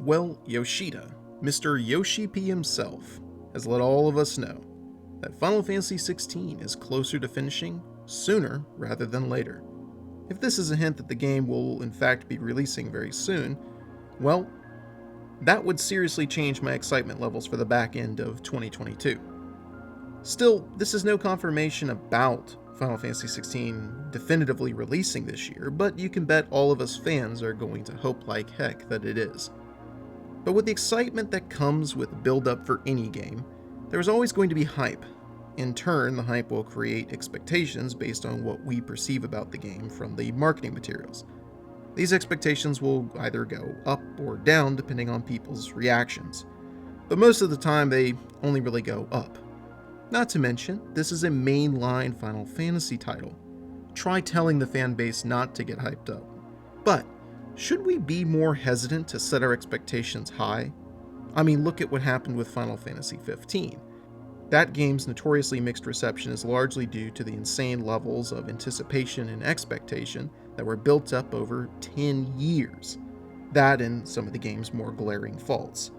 Well, Yoshida, Mr. Yoshi-P himself, has let all of us know that Final Fantasy XVI is closer to finishing sooner rather than later. If this is a hint that the game will in fact be releasing very soon, well, that would seriously change my excitement levels for the back end of 2022. Still, this is no confirmation about Final Fantasy XVI definitively releasing this year, but you can bet all of us fans are going to hope like heck that it is. But with the excitement that comes with build-up for any game, there's always going to be hype. In turn, the hype will create expectations based on what we perceive about the game from the marketing materials. These expectations will either go up or down depending on people's reactions, but most of the time they only really go up. Not to mention, this is a mainline Final Fantasy title. Try telling the fan base not to get hyped up. But should we be more hesitant to set our expectations high? I mean, look at what happened with Final Fantasy XV. That game's notoriously mixed reception is largely due to the insane levels of anticipation and expectation that were built up over 10 years. That and some of the game's more glaring faults.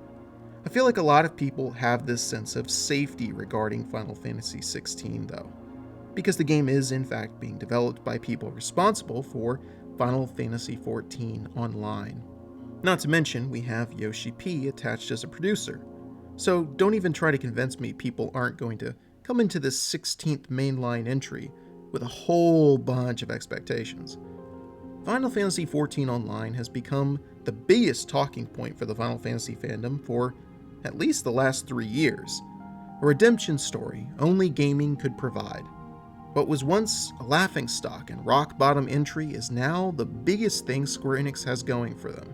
I feel like a lot of people have this sense of safety regarding Final Fantasy XVI though, because the game is in fact being developed by people responsible for Final Fantasy XIV Online. Not to mention, we have Yoshi-P attached as a producer. So don't even try to convince me people aren't going to come into this 16th mainline entry with a whole bunch of expectations. Final Fantasy XIV Online has become the biggest talking point for the Final Fantasy fandom for at least the last 3 years. A redemption story only gaming could provide. What was once a laughingstock and rock-bottom entry is now the biggest thing Square Enix has going for them.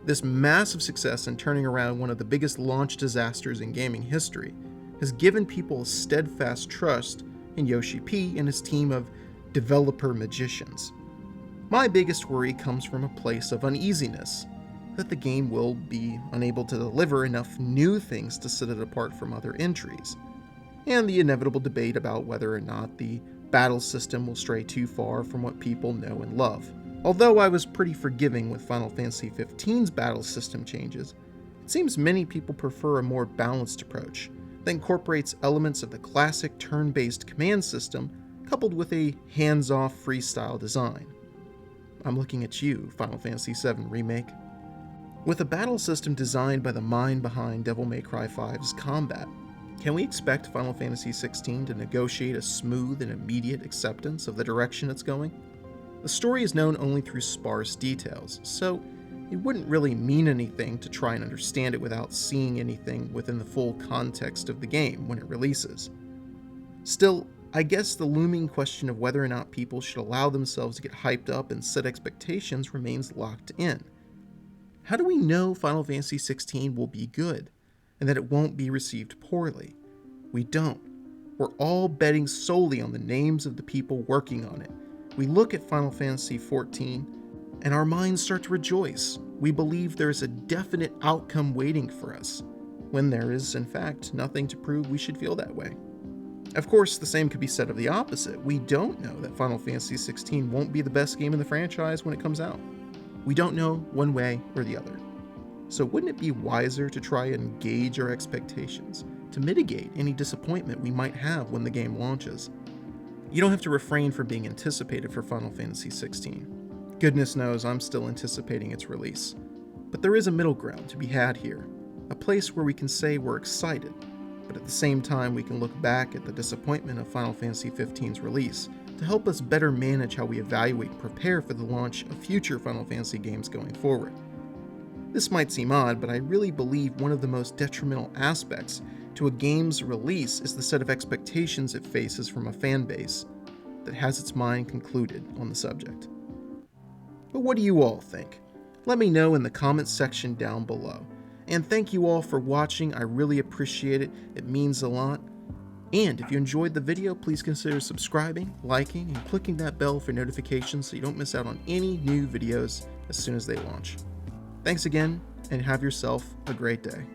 This massive success in turning around one of the biggest launch disasters in gaming history has given people a steadfast trust in Yoshi-P and his team of developer magicians. My biggest worry comes from a place of uneasiness that the game will be unable to deliver enough new things to set it apart from other entries, and the inevitable debate about whether or not the battle system will stray too far from what people know and love. Although I was pretty forgiving with Final Fantasy XV's battle system changes, it seems many people prefer a more balanced approach that incorporates elements of the classic turn-based command system coupled with a hands-off freestyle design. I'm looking at you, Final Fantasy VII Remake. With a battle system designed by the mind behind Devil May Cry 5's combat, can we expect Final Fantasy XVI to negotiate a smooth and immediate acceptance of the direction it's going? The story is known only through sparse details, so it wouldn't really mean anything to try and understand it without seeing anything within the full context of the game when it releases. Still, I guess the looming question of whether or not people should allow themselves to get hyped up and set expectations remains locked in. How do we know Final Fantasy XVI will be good, and that it won't be received poorly? We don't. We're all betting solely on the names of the people working on it. We look at Final Fantasy XIV, and our minds start to rejoice. We believe there is a definite outcome waiting for us, when there is, in fact, nothing to prove we should feel that way. Of course, the same could be said of the opposite. We don't know that Final Fantasy XVI won't be the best game in the franchise when it comes out. We don't know one way or the other. So wouldn't it be wiser to try and gauge our expectations, to mitigate any disappointment we might have when the game launches? You don't have to refrain from being anticipated for Final Fantasy XVI. Goodness knows I'm still anticipating its release. But there is a middle ground to be had here, a place where we can say we're excited, but at the same time we can look back at the disappointment of Final Fantasy XV's release to help us better manage how we evaluate and prepare for the launch of future Final Fantasy games going forward. This might seem odd, but I really believe one of the most detrimental aspects to a game's release is the set of expectations it faces from a fan base that has its mind concluded on the subject. But what do you all think? Let me know in the comments section down below. And thank you all for watching. I really appreciate it. It means a lot. And if you enjoyed the video, please consider subscribing, liking, and clicking that bell for notifications so you don't miss out on any new videos as soon as they launch. Thanks again, and have yourself a great day.